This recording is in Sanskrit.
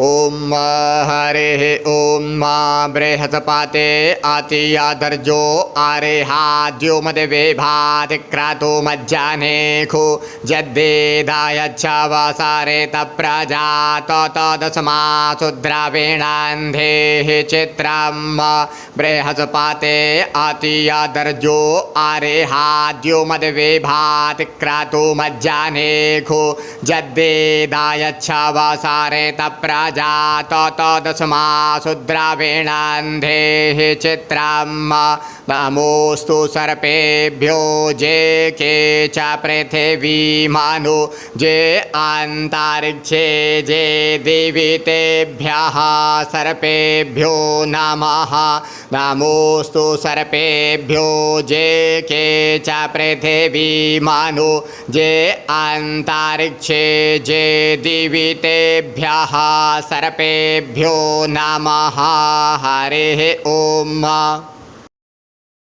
ओम हरिः ओम मा बृहस्पते अतियादर्जो आरेहाद्यो मदेवे भाति क्रतु मज्जाने खु जद्वेदायच्छावसारे तप्रजात तदस्मा शुद्रावेणान्धेः चित्रं बृहस्पते अतियादर्जो आरेहाद्यो मदेवे भाति क्रतु मज्जाने खु जद्वेदायच्छावसारे तप्र जात तदस्मा शुद्रावेणान्धेः चित्रं नमोऽस्तु सर्पेभ्यो जे के च पृथिवीमनु जे अन्तरिक्षे जे दिवितेभ्यः सर्पेभ्यो नमः। नमोऽस्तु सर्पेभ्यो जे के च पृथिवीमनु जे अन्तरिक्षे जे दिवितेभ्यः सर्पेभ्यो नमः। हरिः ओम।